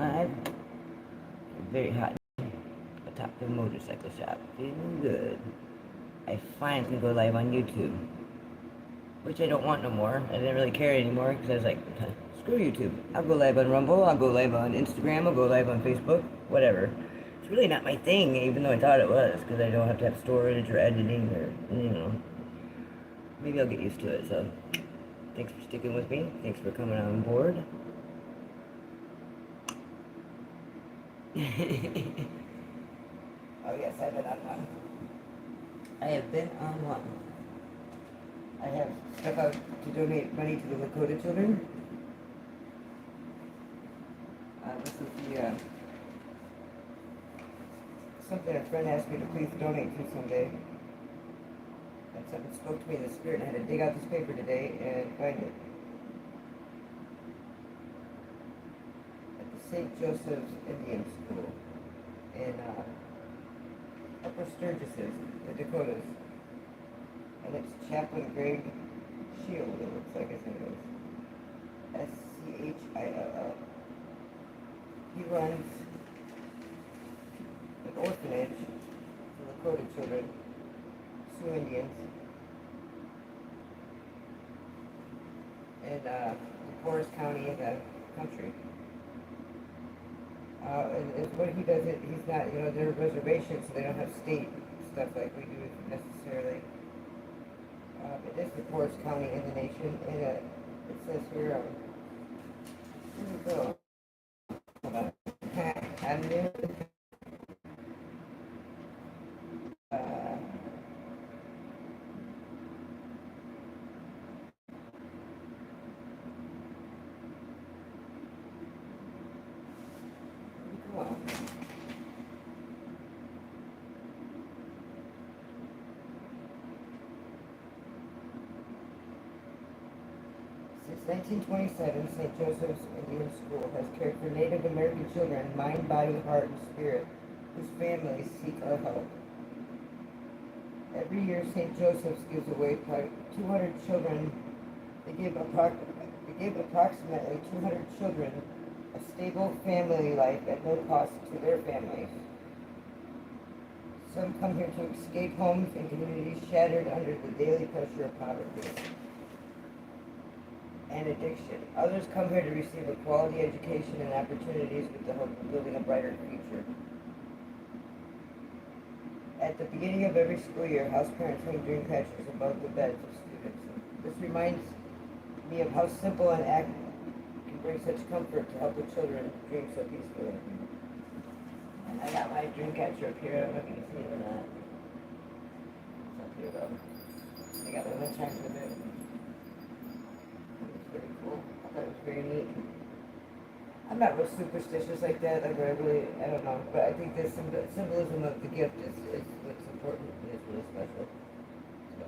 live. Very hot. Atop the motorcycle shop. Feeling good. I finally can go live on YouTube. Which I don't want no more. I didn't really care anymore because I was like, screw YouTube. I'll go live on Rumble. I'll go live on Instagram. I'll go live on Facebook. Whatever. It's really not my thing, even though I thought it was, because I don't have to have storage or editing or, you know. Maybe I'll get used to it, so thanks for sticking with me. Thanks for coming on board. Oh yes, I've been on one. I have been on one. I have stuff out to donate money to the Lakota children. This is the something a friend asked me to please donate to someday. And something spoke to me in the spirit, and I had to dig out this paper today and find it. At the St. Joseph's Indian School in Upper Sturgises, the Dakotas. And it's Chaplain Greg Shield, it looks like, his name is. S-C-H-I-L-L. He runs an orphanage for Lakota children, Sioux Indians, in the poorest county in the country. And what he does, he's not, you know, they're reservations, so they don't have state stuff like we do necessarily. It is the poorest county in the nation, and it says here, here we go. Hold on. I'm new. Since 1927, St. Joseph's Indian School has cared for Native American children, mind, body, heart, and spirit, whose families seek our help. Every year, St. Joseph's gives away 200 children. They give approximately 200 children a stable family life at no cost to their families. Some come here to escape homes and communities shattered under the daily pressure of poverty and addiction. Others come here to receive a quality education and opportunities with the hope of building a brighter future. At the beginning of every school year, house parents hang dream catchers above the beds of students. This reminds me of how simple an act can bring such comfort to help the children dream so peacefully. And I got my dream catcher up here. I don't know if you can see it or not. It's up here though. I got one that's trying to do it. It's pretty cool. I thought it was very neat. I'm not real superstitious like that. Like I don't know. But I think the symbolism of the gift is what's important. It's really special. So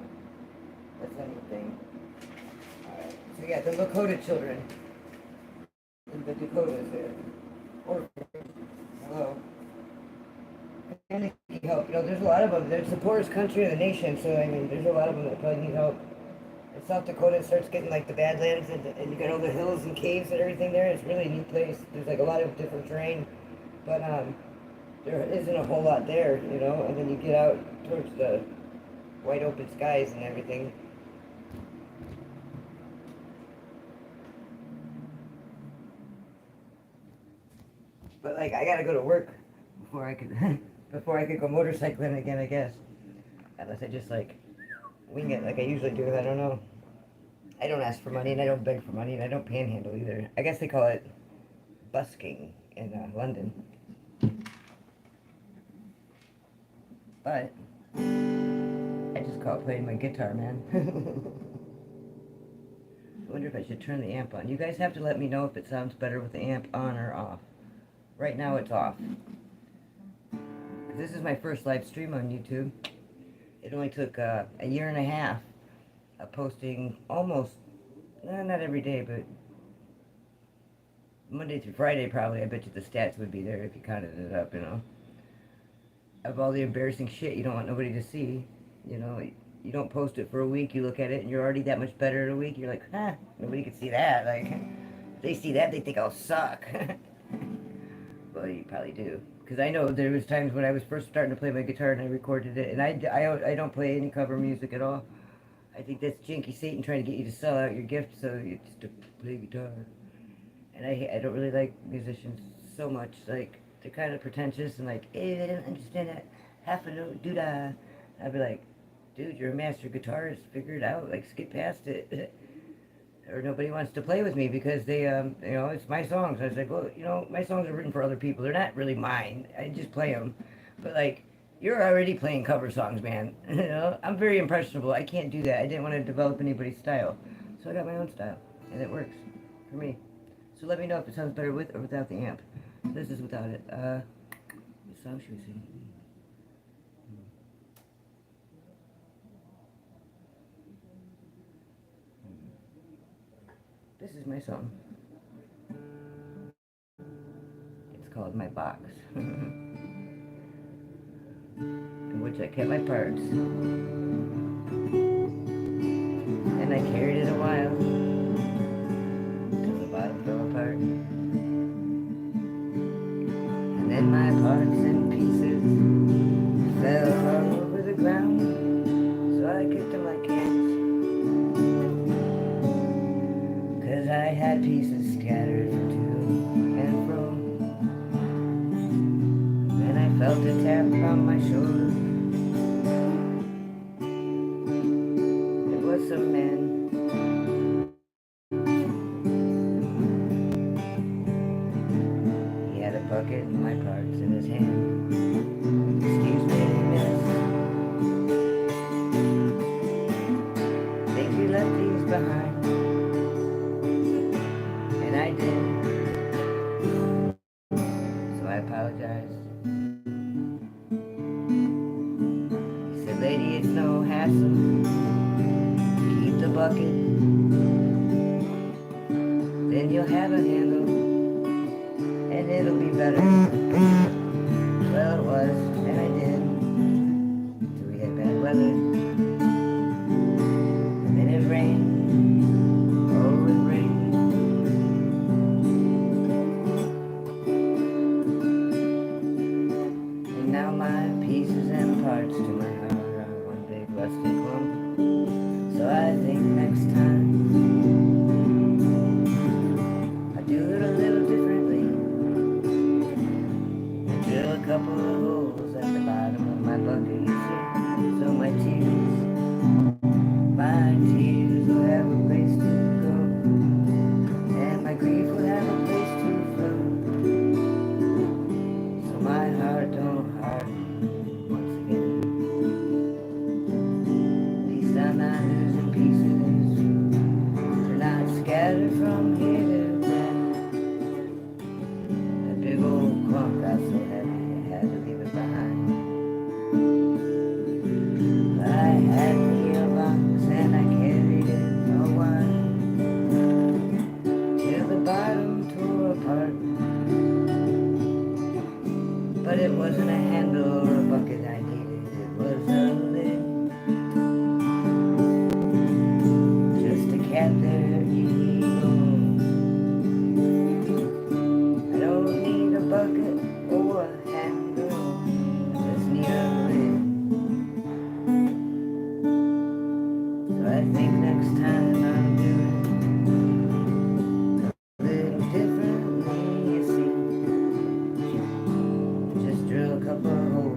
that's a neat thing. Alright. So yeah, the Lakota children in the Dakotas there. Orphanage. Hello. And they need help. You know, there's a lot of them. There's the poorest country in the nation, so I mean, there's a lot of them that probably need help. In South Dakota, it starts getting like the Badlands, and you got all the hills and caves and everything there. It's really a neat place. There's like a lot of different terrain, but there isn't a whole lot there, you know. And then you get out towards the wide open skies and everything. But like, I gotta go to work before I could go motorcycling again, I guess. Unless I just like wing it like I usually do. I don't know. I don't ask for money, and I don't beg for money, and I don't panhandle either. I guess they call it busking in London. But I just call it playing my guitar, man. I wonder if I should turn the amp on. You guys have to let me know if it sounds better with the amp on or off. Right now it's off. This is my first live stream on YouTube. It only took a year and a half of posting almost, not every day, but Monday through Friday probably. I bet you the stats would be there if you counted it up, you know. Of all the embarrassing shit you don't want nobody to see, you know. You don't post it for a week, you look at it, and you're already that much better in a week. You're like, nobody can see that. Like, if they see that, they think I'll suck. probably do. Because I know there was times when I was first starting to play my guitar and I recorded it, and I don't play any cover music at all. I think that's jinky Satan trying to get you to sell out your gift so you just to play guitar. And I don't really like musicians so much. Like, they're kind of pretentious and like, hey, I don't understand that half a note, doo-dah. I'd be like, dude, you're a master guitarist, figure it out, like, skip past it. Or nobody wants to play with me because they, you know, it's my songs. I was like, well, you know, my songs are written for other people. They're not really mine. I just play them. But, like, you're already playing cover songs, man. You know, I'm very impressionable. I can't do that. I didn't want to develop anybody's style. So I got my own style, and it works for me. So let me know if it sounds better with or without the amp. This is without it. What song should we sing? This is my song. It's called My Box. In which I kept my parts. And I carried it a while till the bottom fell apart. And then my parts and pieces fell all over the ground. So I kicked them like cans. Cause I had pieces scattered to and fro. And I felt a tap on my shoulder. It was some man. He had a bucket and my parts in his hand. Excuse me, miss. Think you left these behind? I did. So I apologized. He said, lady, it's no hassle. Keep the bucket. Then you'll have a handle. And it'll be better. Well, it was. And I did. Till we had bad weather. And then it rained. Oh, it rained. Now my pieces and parts to my heart are one big rusty clump. So I think next time I'll do it a little differently and drill a couple of holes at the bottom of my bucket, you see. So my tears will have a place to go, and my grief will have a place to flow. So my heart don't harden once again. At least I'm not losing pieces. They're not scattered from here to there. That big old clump got so heavy I had to leave it behind. But I had me a box and I carried it a while till the bottom tore apart. But it wasn't a handle or a bucket I needed, it was a lid. Just a cat there eating alone. I don't need a bucket or a handle, I just need a lid. So I think next time I'll do it a little differently, you see. Drill a couple of holes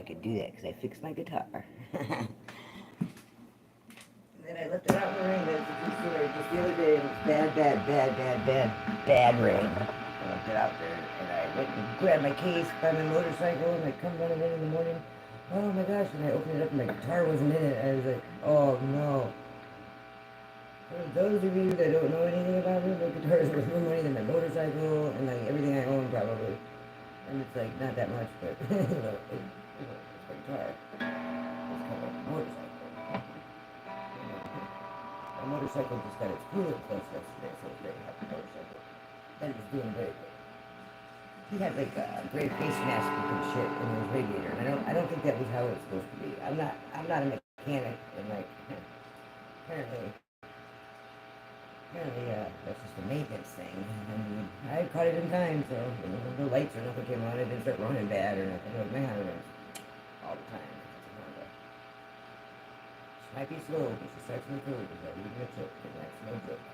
could do that because I fixed my guitar. And then I left it out in the rain. That's a true story. Just the other day, it was bad rain. I left it out there, and I went and grabbed my case by my motorcycle, and I come running in the morning. Oh my gosh, and I opened it up, and my guitar wasn't in it. I was like, oh no. For those of you that don't know anything about me, my guitar is worth more money than my motorcycle, and like everything I own probably. And it's like not that much, but it's my guitar. It's kind of like a motorcycle. My motorcycle just got its coolant flush yesterday, so it's very happy motorcycle. And it's doing very good. He had like a gray face mask and shit in his radiator, and I don't think that was how it's supposed to be. I'm not a mechanic, and like apparently that's just a maintenance thing. And I caught it in time, so the lights or nothing came on. It didn't start running bad or nothing. It was my Honda runs all the time. She might be slow, but she starts in the curve without even a chip, and that's no joke.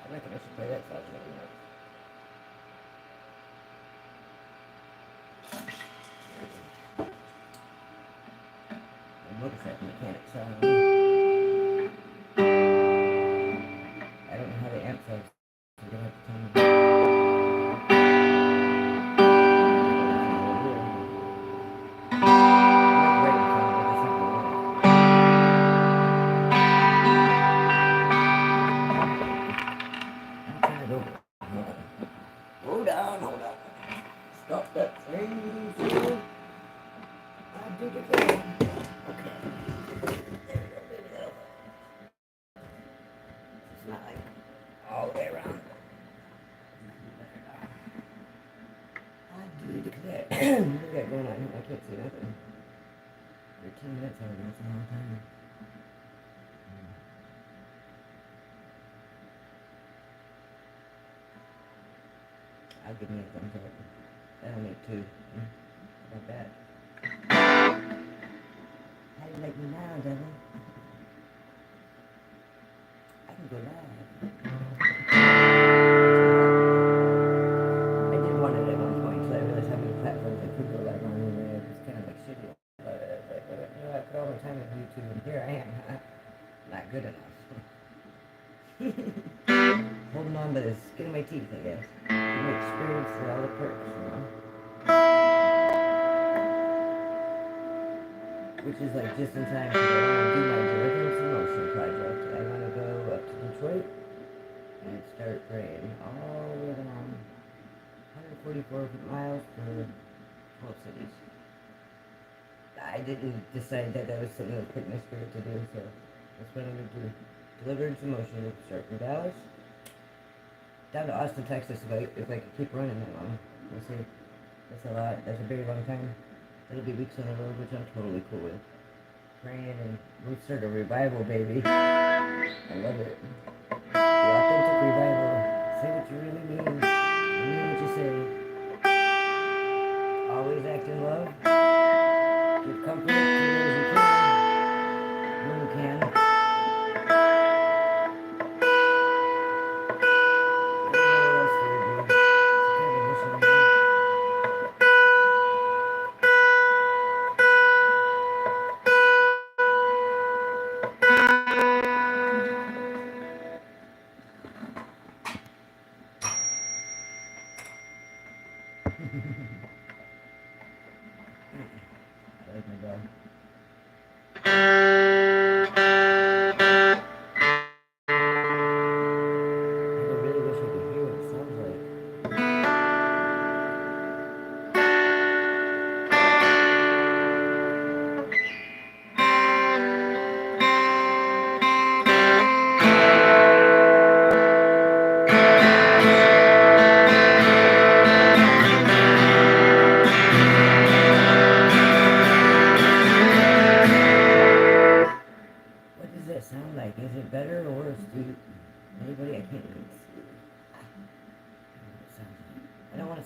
I reckon I should play that song every night. My motorcycle mechanic song. I don't know how the amp sounds, so you're gonna have to tell me. I'm trying to go. Hold on. Stop that train, sir. I do the thing. Okay. There we go. It's not like all the way around. I do declare. What do we got going on here? I can't see nothing. 13 minutes already. That's a long time. I'll give me a thumbs up. That'll make 2. How about that? How do you like me now, devil? I can go live. I did want it at one point, so I realized how many platforms I could go live on, and it was kind of like shitty. But I was like, well, you know, I put all my time into YouTube, and here I am. Not good enough. Holding on by the skin of my teeth, I guess. You experience all the perks, you know? Which is like just in time because I want to do my Deliverance Emotion project. I want to go up to Detroit and start praying all the way along 144 miles for 12 cities. I didn't decide that was something that put my spirit to do, so that's what I'm going to do. Deliverance Emotion will start from Dallas down to Austin, Texas, if I can keep running that long. We'll see. That's a lot. That's a very long time. It'll be weeks on the road, which I'm totally cool with. Praying and we'll start a revival, baby. I love it. The authentic revival. Say what you really mean. Mean what you say. Always act in love. Give comfort to those who can. When you can.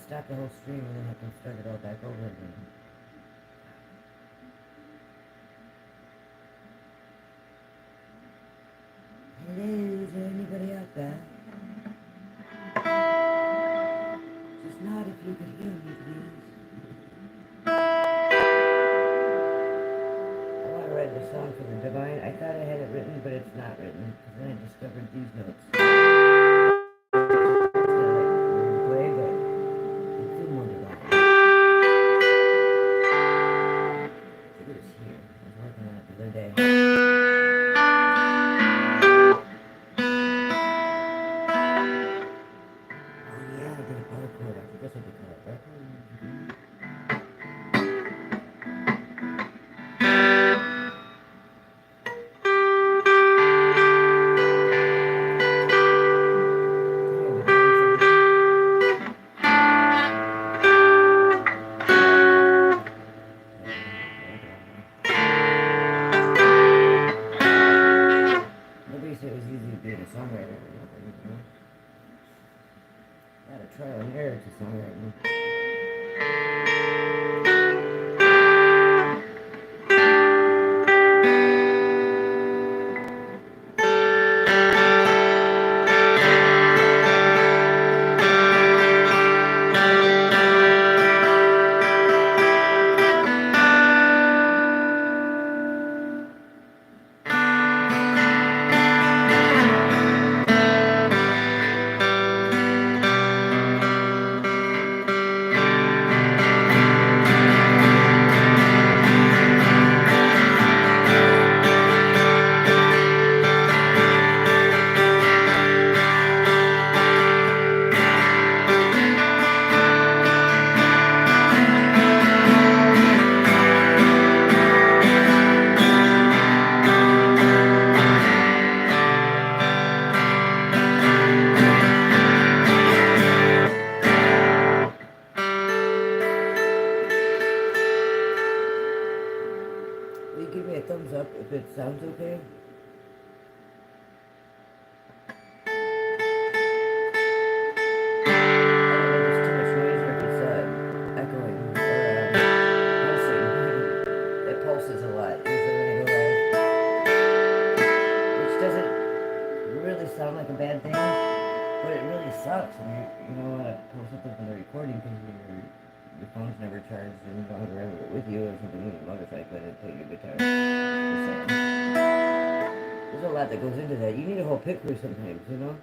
Stop the whole stream and then I can start it all back over again. Hello, is there anybody out there? Just nod if you could hear me, please. being a songwriter or nothing, you know. Gotta trial and error to songwriting. Will you give me a thumbs up if it sounds okay? Sound like a bad thing, but it really sucks when you know when I pull something from the recording because your phone's never charged and you don't have it with you or something, with your motorcycle and play your guitar. There's a lot that goes into that. You need a whole picture sometimes, you know?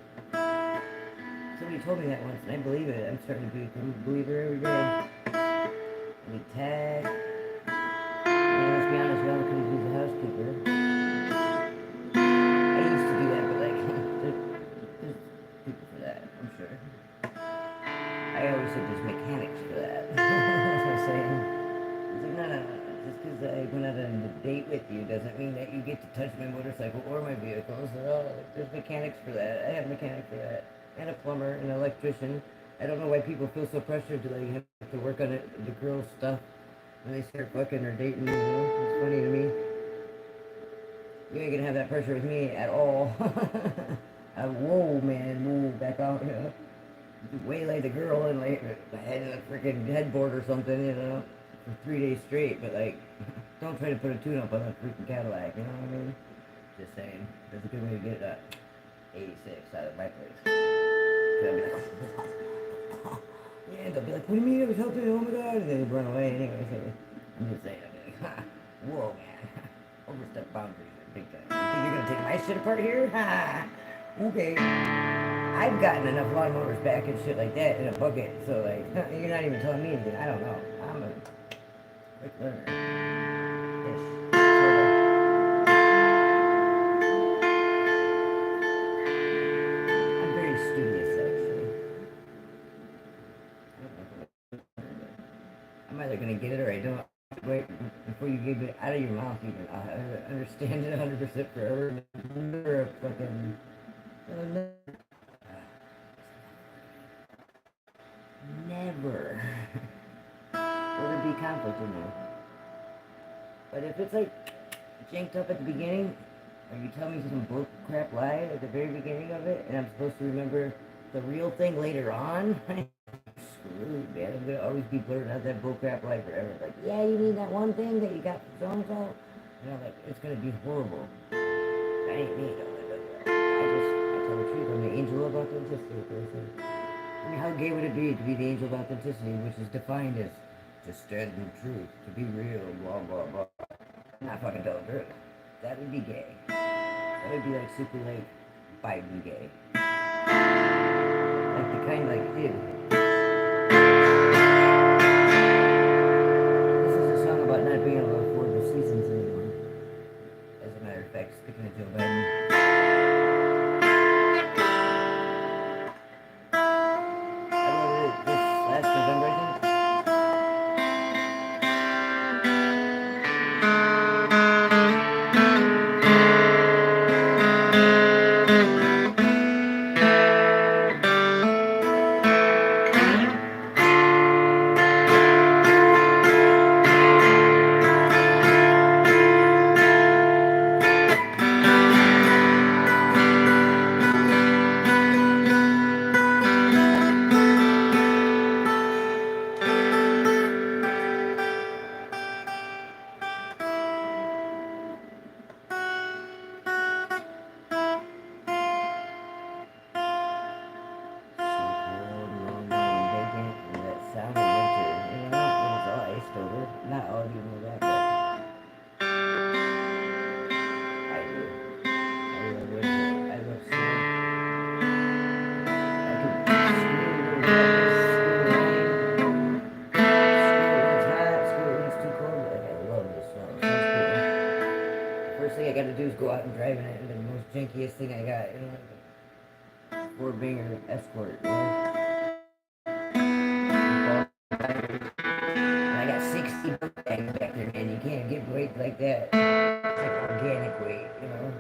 Somebody told me that once and I believe it. I'm starting to become a believer every day. I need tag. And let's be honest, we all could use a housekeeper. I used to do that, but like people for that, I'm sure. I always said there's mechanics for that. That's what I'm saying. It's like, no. Just because I went out on a date with you doesn't mean that you get to touch my motorcycle or my vehicles. There's mechanics for that. I have a mechanic for that. And a plumber, and an electrician. I don't know why people feel so pressured to like have to work on it, the girls' stuff when they start fucking or dating, you know? It's funny to me. You ain't gonna have that pressure with me at all. Whoa, man, whoa, back out, you know. Waylay the girl and like head in a freaking headboard or something, you know, for 3 days straight. But like, don't try to put a tune-up on a freaking Cadillac, you know what I mean? Just saying, that's a good way to get that 86 out of my place. So I'll be like, yeah, they'll be like, what do you mean I was helping? Oh my god, and then they run away anyway. So I'm just saying, I'll be like, ha, whoa, man, overstep boundaries big time. You think you're gonna take my shit apart here? Ha. Okay, I've gotten enough lawnmowers back and shit like that in a bucket, so like, you're not even telling me anything. I don't know. I'm a quick learner. Ish. I'm very studious, actually. I'm either gonna get it or I don't. Wait, before you give it out of your mouth, even. I understand it 100% forever. Never a fucking... Never. Will there be conflict in there? But if it's like janked up at the beginning, or you tell me some bull crap lie at the very beginning of it, and I'm supposed to remember the real thing later on, I'm screwed, man. I'm gonna always be blurting out that bull crap lie forever. Like, yeah, you need that one thing that you got from so and so. And I'm like, it's gonna be horrible. That ain't me, though. I tell the truth. I'm the angel of authenticity, person. I mean, how gay would it be to be the angel of authenticity, which is defined as to stand in truth, to be real, blah, blah, blah. Not fucking tell the truth. That would be gay. That would be like super like Biden gay. Like the kind like, ew. This is a song about not being able to afford the seasons anymore. As a matter of fact, speaking of Joe Biden. swankiest thing I got, you know, four-banger escort, you know. And I got 60 book bags back there, man. You can't get weight like that. It's like organic weight, you know.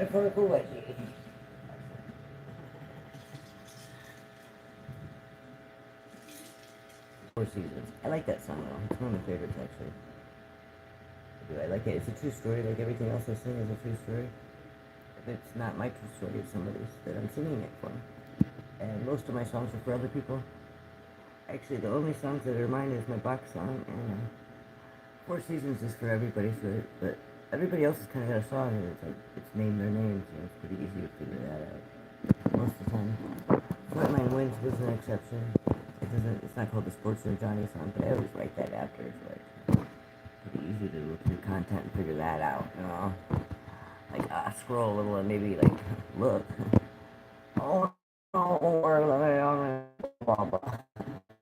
metaphorical wedgie. Four Seasons. I like that song though. It's one of my favorites actually. I like it. It's a true story. Like everything else I sing is a true story. It's not my true story. It's somebody's that I'm singing it for. And most of my songs are for other people. Actually, the only songs that are mine is my box song, and Four Seasons is for everybody. So, but everybody else has kind of got a song, and it's like it's named their names. You know, it's pretty easy to figure that out most of the time. Flatline Winds was an exception. It's not called the Sportsman Johnny song, but I always write that after. It's like pretty easy to look through content and figure that out, you know. Like scroll a little and maybe like look.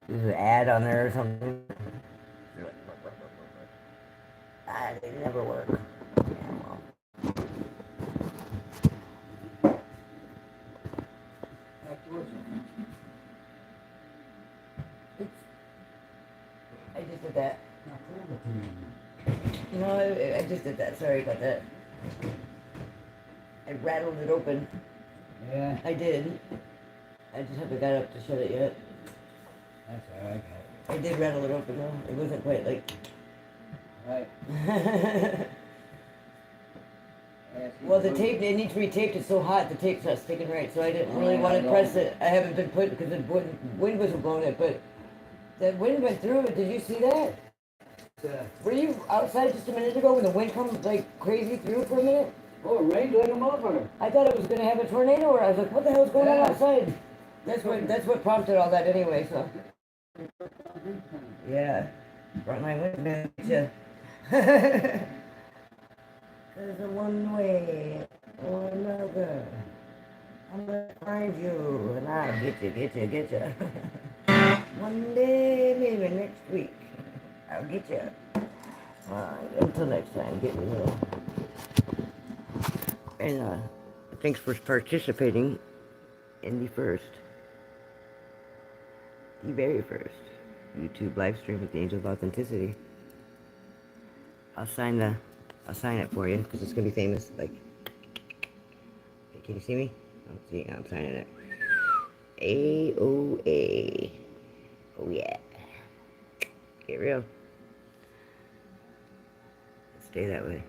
There's an ad on there or something. They never work. Yeah, well. I just did that. No, I just did that. Sorry about that. I rattled it open. Yeah. I did. I just haven't got up to shut it yet. That's alright. I did rattle it open though. It wasn't quite like... Right. Well, the tape, it needs to be taped. It's so hot, the tape's not sticking right, so I didn't really want to press it. I haven't been putting, because the wind wasn't blowing it, but the wind went through it. Did you see that? Were you outside just a minute ago when the wind comes like crazy through for a minute? Oh, it rained like a motherfucker. I thought it was going to have a tornado, or I was like, what the hell's going on outside? That's what prompted all that anyway, so. Yeah. Frontline wind, man. Yeah. Cause of one way or another, I'm gonna find you and I'll get you. One day, maybe next week, I'll get you. Until next time, get me there. And thanks for participating in the very first YouTube live stream with the Angel of Authenticity. I'll sign it for you because it's gonna be famous. Like, can you see me? Oh, see, I'm signing it. AOA. Oh yeah. Get real. Stay that way.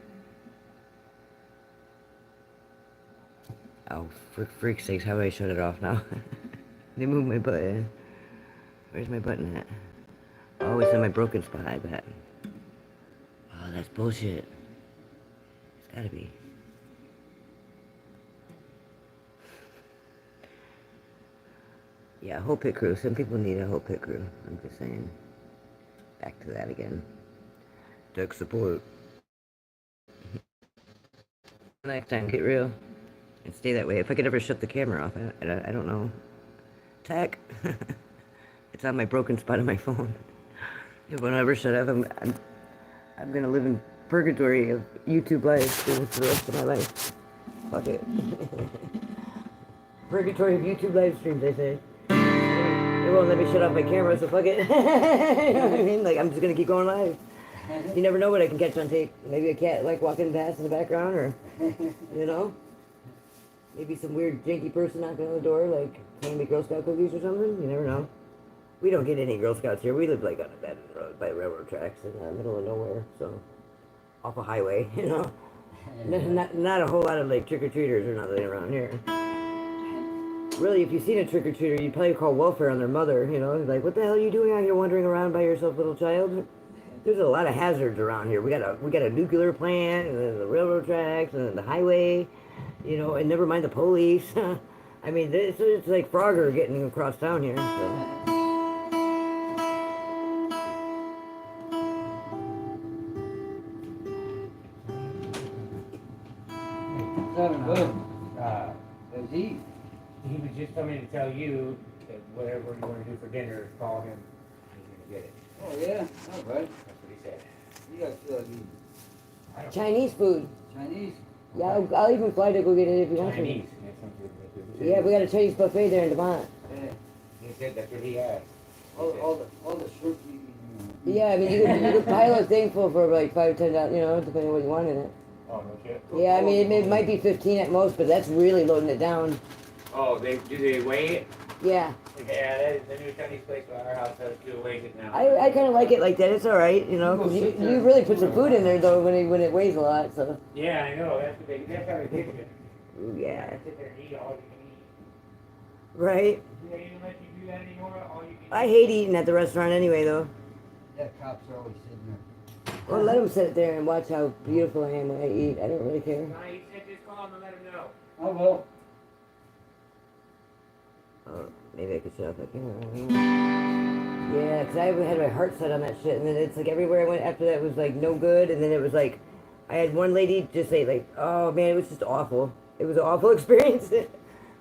Oh, for freak's sakes, how do I shut it off now? They moved my button. Where's my button at? Oh, it's in my broken spot, I bet. Oh, that's bullshit. It's gotta be. Yeah, whole pit crew. Some people need a whole pit crew. I'm just saying. Back to that again. Tech support. Next time, get real. And stay that way. If I could ever shut the camera off, I don't know. Tech. It's on my broken spot on my phone. If I ever shut off, I'm gonna live in purgatory of YouTube live streams for the rest of my life. Fuck it. Purgatory of YouTube live streams, they say. They won't let me shut off my camera, so fuck it. You know what I mean? Like, I'm just gonna keep going live. You never know what I can catch on tape. Maybe a cat like walking past in the background, or you know, maybe some weird janky person knocking on the door, like handing me Girl Scout cookies or something. You never know. We don't get any Girl Scouts here. We live like on a bed road by railroad tracks in the middle of nowhere, so off a highway, you know. Not a whole lot of like trick-or-treaters or nothing around here. Really, if you've seen a trick-or-treater, you'd probably call welfare on their mother, you know. Like, what the hell are you doing out here wandering around by yourself, little child? There's a lot of hazards around here. We got a nuclear plant, and then the railroad tracks, and then the highway, you know, and never mind the police. I mean, it's like Frogger getting across town here, so. He was just coming to tell you that whatever you want to do for dinner, call him. He's going to get it. Oh, yeah? All right. That's what he said. You got Chinese food. Chinese? Yeah, I'll even fly to go get it if you want to. Chinese. That's something that they do. Yeah, we got a Chinese buffet there in Devon. Yeah. He said that's what he asked. All the shrimp you Yeah, I mean, you could pile a thing full for like $5 to $10, you know, depending on what you want in it. Oh, no shit. Yeah, I mean, it might be 15 at most, but that's really loading it down. Oh, do they weigh it? Yeah. Yeah, the new Chinese place by our house has to weigh it now. I kind of like it like that. It's all right, you know, because you really put some food in there, though, when it weighs a lot, so. Yeah, I know. That's how they take it. Ooh, yeah. Sit there and eat all you can eat. Right? Do they even let you do that anymore? All you can I hate eating at the restaurant anyway, though. Yeah, cops are always sitting there. Well, let them sit there and watch how beautiful I am when I eat. I don't really care. Nah, you said just call them and let them know. I will. Oh, maybe I could shut off that camera. Yeah, because I had my heart set on that shit, and then it's like everywhere I went after that was like no good, and then it was like, I had one lady just say like, oh man, it was just awful. It was an awful experience.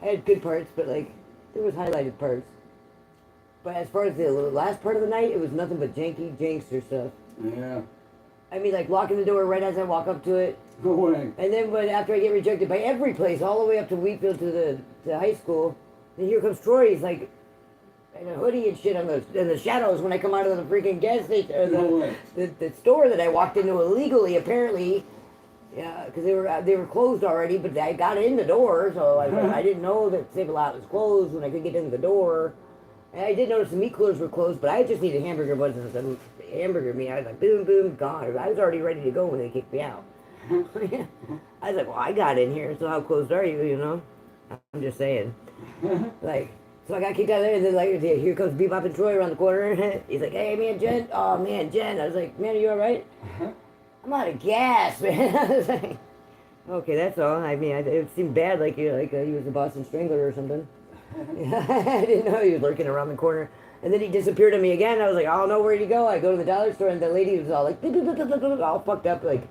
I had good parts, but like, there was highlighted parts. But as far as the last part of the night, it was nothing but janky jankster stuff. Yeah. I mean, like locking the door right as I walk up to it. Go away. And then when after I get rejected by every place, all the way up to Wheatfield to the high school, then here comes Troy. He's like in a hoodie and shit in the shadows when I come out of the freaking gas station or the store that I walked into illegally apparently. Yeah, because they were closed already, but I got in the door, so I didn't know that Save-A-Lot was closed when I could get in the door. And I did notice the meat coolers were closed, but I just needed hamburger buns and the hamburger meat. I was like, boom, boom, gone. I was already ready to go when they kicked me out. I was like, well, I got in here, so how closed are you, you know? I'm just saying. Like, so I got kicked out of there, and then like, here comes Bebop and Troy around the corner. He's like, hey, man, Jen. Oh, man, Jen. I was like, man, are you all right? I'm out of gas, man. I was like, okay, that's all. I mean, it seemed bad, like he was a Boston Strangler or something. I didn't know he was lurking around the corner. And then he disappeared on me again. I was like, I don't know where he'd go. I go to the dollar store, and the lady was all like, all fucked up, like,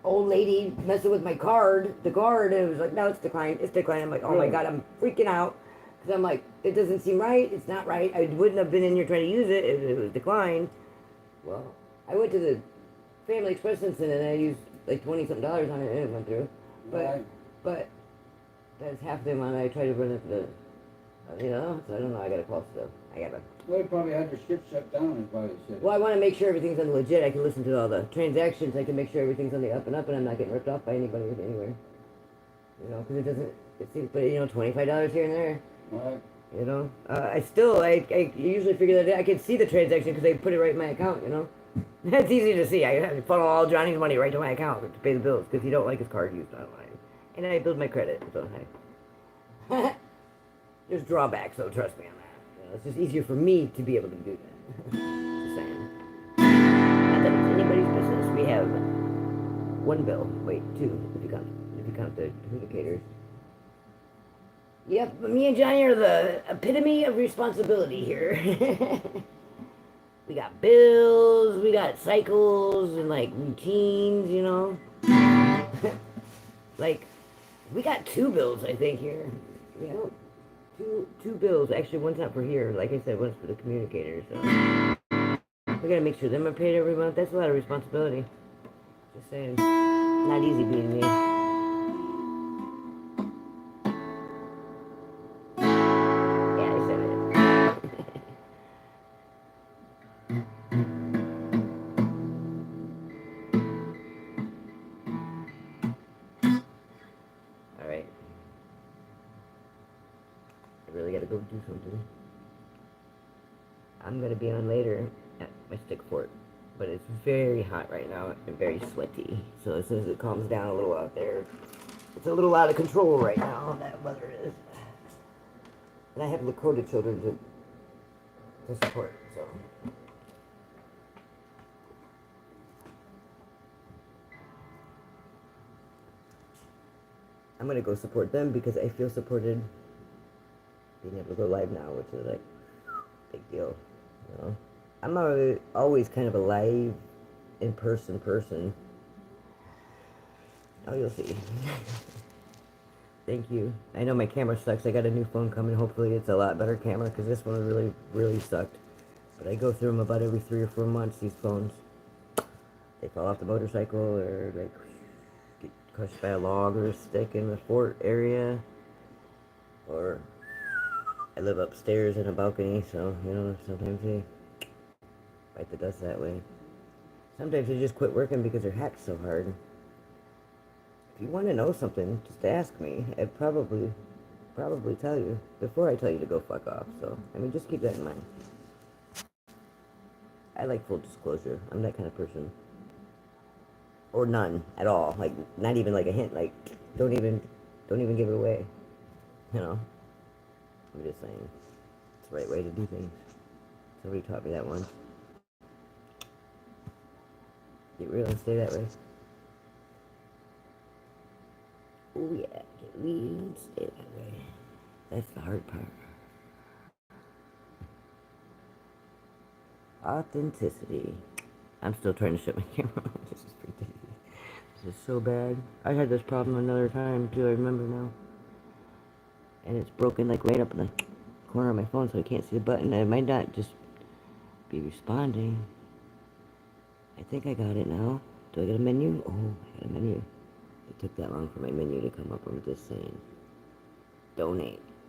old lady messing with my card, the card, and it was like, no, it's declined, it's declined. I'm like, oh my God, I'm freaking out. Because I'm like, it doesn't seem right, it's not right. I wouldn't have been in here trying to use it if it was declined. Well, I went to the Family Express incident, and I used like $20-something on it, and it went through. But that's half the amount I tried to run it for the, you know, so I don't know, I gotta call stuff. Well, they probably had their ship shut down, is why they said. Well, I want to make sure everything's on the legit. I can listen to all the transactions. I can make sure everything's on the up and up, and I'm not getting ripped off by anybody anywhere. You know, because it seems, but you know, $25 here and there. Right. You know, I usually figure that I can see the transaction because they put it right in my account. You know, that's easy to see. I funnel all Johnny's money right to my account to pay the bills because he don't like his card used online, and I build my credit. So hey, there's drawbacks, though. Trust me on that. It's just easier for me to be able to do that. Just saying. Not that it's anybody's business. We have one bill. Wait, two, if you count the communicators. Yep, me and Johnny are the epitome of responsibility here. We got bills, we got cycles, and like routines, you know. Like, we got 2 bills, I think, here. Yeah. Two bills. Actually, one's not for here. Like I said, one's for the communicators. So we gotta make sure them are paid every month. That's a lot of responsibility. Just saying. Not easy being me. Yeah, I said it. All right. I really gotta go do something. I'm gonna be on later at my stick fort, but it's very hot right now and very sweaty. So as soon as it calms down a little out there, it's a little out of control right now, that weather is. And I have Lakota children to support, so. I'm gonna go support them because I feel supported being able to go live now, which is like big deal, you know. I'm always kind of a live in-person person. Oh, you'll see. Thank you. I know my camera sucks. I got a new phone coming. Hopefully it's a lot better camera because this one really, really sucked. But I go through them about every 3 or 4 months, these phones. They fall off the motorcycle or like get crushed by a log or a stick in the fort area. Or I live upstairs in a balcony, so, you know, sometimes they bite the dust that way. Sometimes they just quit working because they're hacked so hard. If you want to know something, just ask me. I'd probably tell you before I tell you to go fuck off. So, I mean, just keep that in mind. I like full disclosure. I'm that kind of person. Or none at all. Like, not even like a hint. Like, don't even give it away. You know? I'm just saying. It's the right way to do things. Somebody taught me that once. Get real and stay that way. Oh yeah, get real and stay that way. That's the hard part. Authenticity. I'm still trying to shut my camera off. This is ridiculous. This is so bad. I had this problem another time too, I remember now. And it's broken like right up in the corner of my phone so I can't see the button. I might not just be responding. I think I got it now. Do I get a menu? Oh, I got a menu. It took that long for my menu to come up. I'm just saying. Donate.